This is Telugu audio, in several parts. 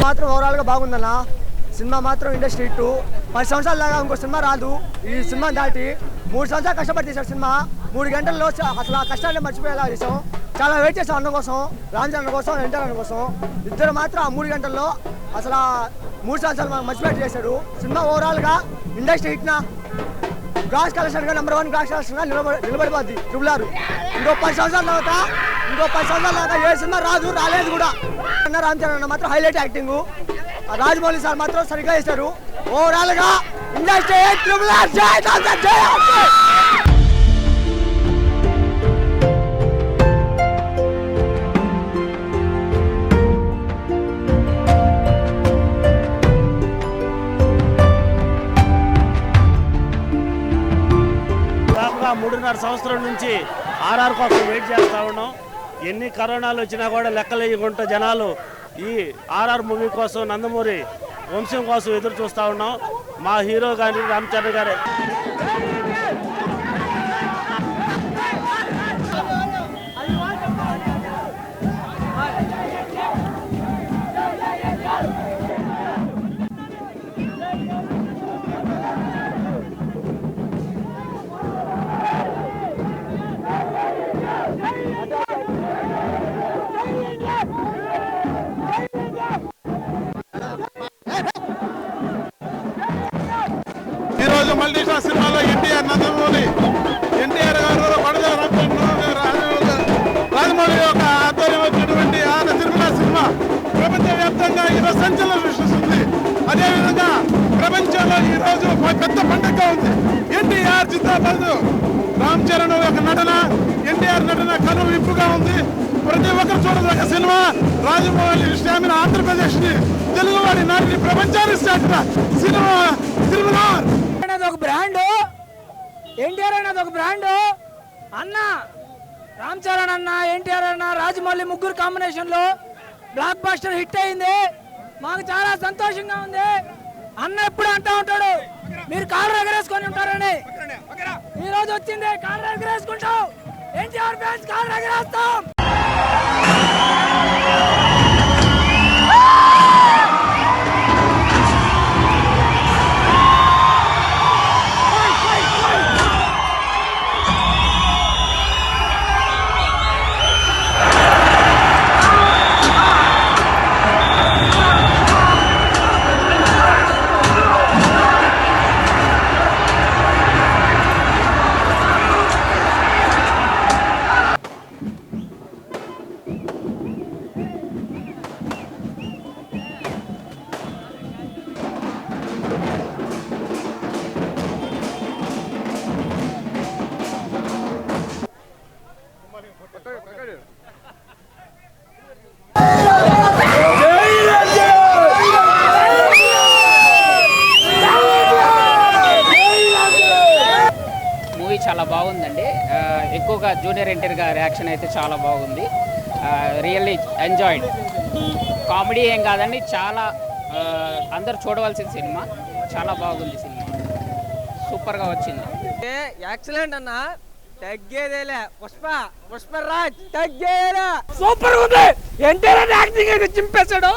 మాత్రం ఓవరాల్గా బాగుందన్నా. సినిమా మాత్రం ఇండస్ట్రీ హిట్. 10 సంవత్సరాల దాకా ఇంకో సినిమా రాదు. ఈ సినిమా దాటి 3 సంవత్సరాలు కష్టపడి తీసాడు సినిమా. 3 గంటల్లో అసలు ఆ కష్టాన్ని మర్చిపోయేలా చేసాం. చాలా వెయిట్ చేసాం అన్న కోసం, రామ్ చరణ్ కోసం, ఎన్టీఆర్ అన్న కోసం. ఇద్దరు మాత్రం ఆ 3 గంటల్లో అసలు 3 సంవత్సరాలు మర్చిపోయేట్టు చేశాడు. సినిమా ఓవరాల్గా ఇండస్ట్రీ హిట్నా. గ్రాస్ కలెక్షన్గా నెంబర్ 1 గ్రాస్ కలెక్షన్గా నిలబడిపోద్ది ట్రిపుల్ ఆర్. ఇంకో 10 సంవత్సరాల తర్వాత ఏ సినిమా రాలేదు కూడా. రామ్ చరణ్ అన్న మాత్రం హైలైట్ యాక్టింగ్. రాజమౌళి సార్ మాత్రం సరిగ్గా చేశారు. ఓవరాల్ గా ఇండస్ట్రీ ట్రిపుల్ ఆర్ జై దాదాపుగా 3.5 సంవత్సరం నుంచి ఆర్ఆర్ కోసం వెయిట్ చేస్తూ ఉన్నాం. ఎన్ని కరోనాలు వచ్చినా కూడా లెక్కలేయకుండా జనాలు ఈ ఆర్ఆర్ మూవీ కోసం, నందమూరి వంశం కోసం ఎదురు చూస్తూ ఉన్నాం. మా హీరో కానీ రామ్ చరణ్ గారే. ఈరోజు మల్టీస్టార్ సినిమాలో ఎన్టీఆర్, నందమూరి, ఎన్టీఆర్ గారు, రాజమౌళి యొక్క ఆధ్వర్యం వచ్చినటువంటి ఆన తిరుమల సినిమా ప్రపంచవ్యాప్తంగా ఈరోజు సంచలనం సృష్టిస్తుంది. అదేవిధంగా ప్రపంచంలో ఈరోజు పెద్ద పండుగ ఉంది. ఎన్టీఆర్ జిందాబాద్. రామ్ చరణ్ యొక్క నటన, ఎన్టీఆర్ నటన కను విప్పుగా ఉంది. ప్రతి ఒక్కరు చూడదగ్గ సినిమా. రాజమౌళి స్టామినా ఆంధ్రప్రదేశ్ ని, తెలుగువాడి నాటిని ప్రపంచాన్ని చాటిన సినిమా తిరుమల. ఒక బ్రాండ్, ఎన్టీఆర్ అనేది ఒక బ్రాండ్ అన్న. రామ్ చరణ్ అన్న, ఎన్టీఆర్ అన్న, రాజమౌళి ముగ్గురు కాంబినేషన్ లో బ్లాక్ బాస్టర్ హిట్ అయింది. మాకు చాలా సంతోషంగా ఉంది. అన్న ఎప్పుడు అంటూ ఉంటాడు మీరు కాళ్ళు ఎగరేసుకొని ఉంటారని. ఈ రోజు వచ్చింది కాళ్ళు ఎగరేసుకుంటాం. ఎన్టీఆర్ ఫ్యాన్స్ కాళ్ళు ఎగరేస్తాం. చాలా బాగుందండి. ఎక్కువగా జూనియర్ ఎన్టీఆర్ గారి రియాక్షన్ అయితే చాలా బాగుంది. Really enjoyed. కామెడీ ఏం కాదండి, చాలా అందరు చూడవలసిన సినిమా. చాలా బాగుంది సినిమా, సూపర్గా వచ్చింది. ఎక్సలెంట్ అన్న, తగ్గేదేలే. పుష్పరాజ్ తగ్గేదేలే. సూపర్ ఉంది. ఎన్టీఆర్ యాక్టింగ్ అయితే చింపేశాడు.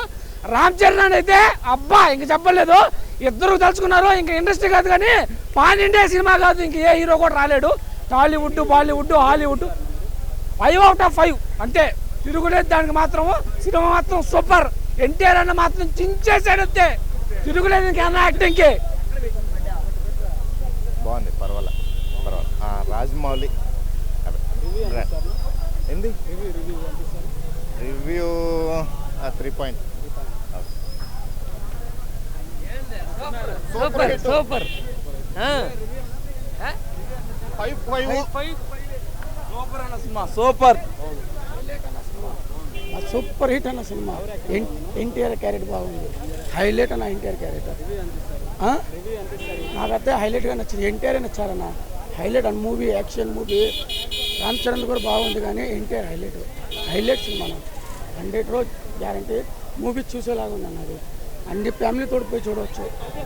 రామ్ చరణ్ అయితే అబ్బా ఇంక చెప్పలేదు. ఇద్దరు తలుచుకున్నారు. ఇంకా ఇండస్ట్రీ కాదు కానీ పాన్ ఇండియా సినిమా కాదు. ఇంక ఏ హీరో కూడా రాలేడు. Tollywood, Bollywood, Hollywood 5 out of 5 అంతే. తిరుగులేదు దానికి మాత్రం. సినిమా మాత్రం సూపర్. ఎన్టీఆర్ అన్న మాత్రం చించేసాడు అంతే. తిరుగులేదు ఇంకేమన్నా యాక్టింగ్కి. బాగుంది, పర్వాలేదు. రాజమౌళి ఏంది రివ్యూ 3 సూపర్ సూపర్. 5 సూపర్ అన్న సినిమా. సూపర్ సూపర్ హిట్ అన్న సినిమా. ఎన్టీఆర్ క్యారెక్టర్ బాగుంది. హైలైట్ అన్న ఎన్టీఆర్ క్యారెక్టర్. నాకైతే హైలైట్గా నచ్చింది. ఎన్టీఆర్ నచ్చారన్న. Highlight and movie action movie. Ram Charan కూడా బాగుంది కానీ ఎన్టీఆర్ హైలైట్ సినిమా. 100 రోజు గ్యారంటీ మూవీ చూసేలాగా ఉంది అన్నది. అన్ని ఫ్యామిలీతో పోయి చూడవచ్చు.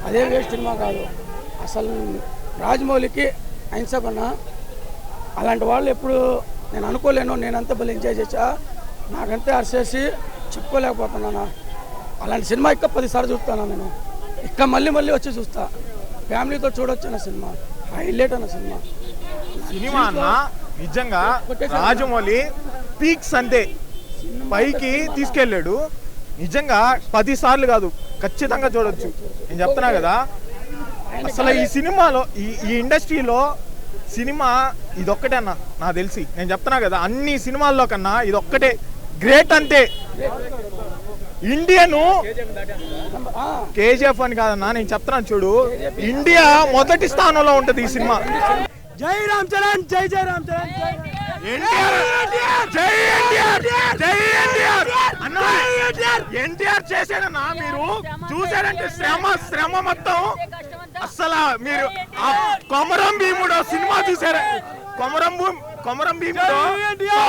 అదే వేస్ట్ సినిమా కాదు అసలు. రాజమౌళికి అహింసకున్నా అలాంటి వాళ్ళు ఎప్పుడు నేను అనుకోలేను. నేనంతా భలే ఎంజాయ్ చేసా. నాకంతే అరిసేసి చెప్పుకోలేకపోతున్నాను. అలాంటి సినిమా ఇంకా 10 సార్లు చూస్తాను నేను. ఇంకా మళ్ళీ వచ్చి చూస్తా. ఫ్యామిలీతో చూడొచ్చు అన్న సినిమా. హైలైట్ అన్న సినిమా. సినిమా అన్న నిజంగా రాజమౌళి పీక్స్ అంతే పైకి తీసుకెళ్ళాడు. నిజంగా 10 సార్లు కాదు ఖచ్చితంగా చూడొచ్చు. నేను చెప్తున్నా కదా, అసలు ఈ సినిమాలో ఈ ఇండస్ట్రీలో సినిమా ఇదొక్కటే అన్న నాకు తెలిసి. నేను చెప్తున్నా కదా, అన్ని సినిమాల్లో కన్నా ఇదొక్కటే గ్రేట్ అంతే. ఇండియను కేజీఎఫ్ అని కాదన్నా, నేను చెప్తున్నాను చూడు, ఇండియా మొదటి స్థానంలో ఉంటుంది ఈ సినిమా. జై రామ్ చరణ్, జై రామ్ చరణ్, ఎన్టీఆర్ చేశాడన్నా. మీరు చూసారంటే శ్రమ మొత్తం. అసలు మీరు కొమరం భీముడు సినిమా చూసారా? కొమరం భీముడు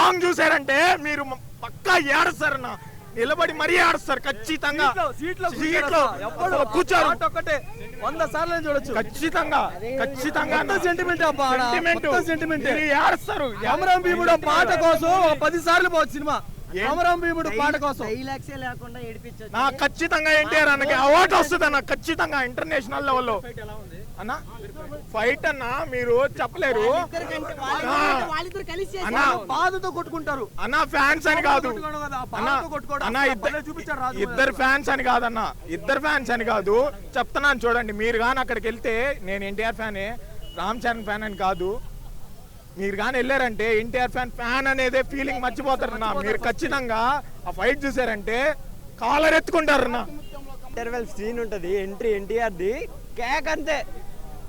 సాంగ్ చూసారంటే మీరు పక్కా ఏడుస్తారన్నా. నిలబడి మరీ ఆడుస్తారు ఖచ్చితంగా. సీట్లో కూర్చోరు. 100 సార్లు చూడొచ్చు ఖచ్చితంగా సెంటిమెంట్ ఆడుస్తారు. కొమరం భీముడు పాట కోసం 10 సార్లు పోవచ్చు సినిమా. కొమరం భీముడు పాట కోసం ఖచ్చితంగా ఎన్టీఆర్ అన్నకి అవార్డు వస్తుంది అన్న. ఖచ్చితంగా ఇంటర్నేషనల్ లెవెల్లో అన్న ఫైట్ అన్న మీరు చెప్పలేరు అన్న. బాధతో కొట్టుకుంటారు అన్న ఫ్యాన్స్ అని కాదు అన్న, ఇద్దరు ఫ్యాన్స్ అని కాదన్న, ఇద్దరు ఫ్యాన్స్ అని కాదు చెప్తున్నాను చూడండి. మీరు కానీ అక్కడికి వెళ్తే నేను ఎన్టీఆర్ ఫ్యానే, రామ్ చరణ్ ఫ్యాన్ అని కాదు. మీరు కానీ వెళ్ళారంటే ఎన్టీఆర్ ఫ్యాన్ అనేదే ఫీలింగ్ మర్చిపోతారన్నా. మీరు ఖచ్చితంగా ఆ ఫైట్ చూసారంటే కాలర్ ఎత్తుకుంటారన్నా. ఇంటర్వెల్ సీన్ ఉంటుంది ఎంట్రీ ఎన్టీఆర్ది కేక్ అంతే.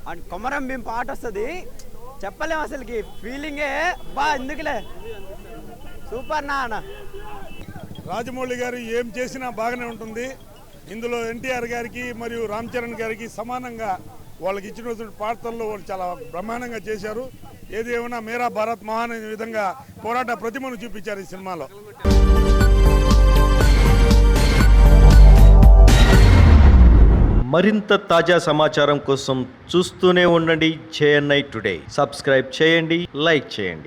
అండ్ కొమరం భీం పాట వస్తుంది చెప్పలేము అసలుకి. ఫీలింగే ఎందుకులే సూపర్ నా అన్న. రాజమౌళి గారు ఏం చేసినా బాగానే ఉంటుంది. ఇందులో ఎన్టీఆర్ గారికి మరియు రామ్ చరణ్ గారికి సమానంగా వాళ్ళకి ఇచ్చిన పాత్రల్లో వాళ్ళు చాలా బ్రహ్మాండంగా చేశారు. ఏది ఏమైనా మేరా భారత్ మహాన్ అనే విధంగా పోరాట ప్రతిమను చూపించారు ఈ సినిమాలో. మరింత తాజా సమాచారం కోసం చూస్తూనే ఉండండి JNI టుడే. సబ్స్క్రైబ్ చేయండి, లైక్ చేయండి.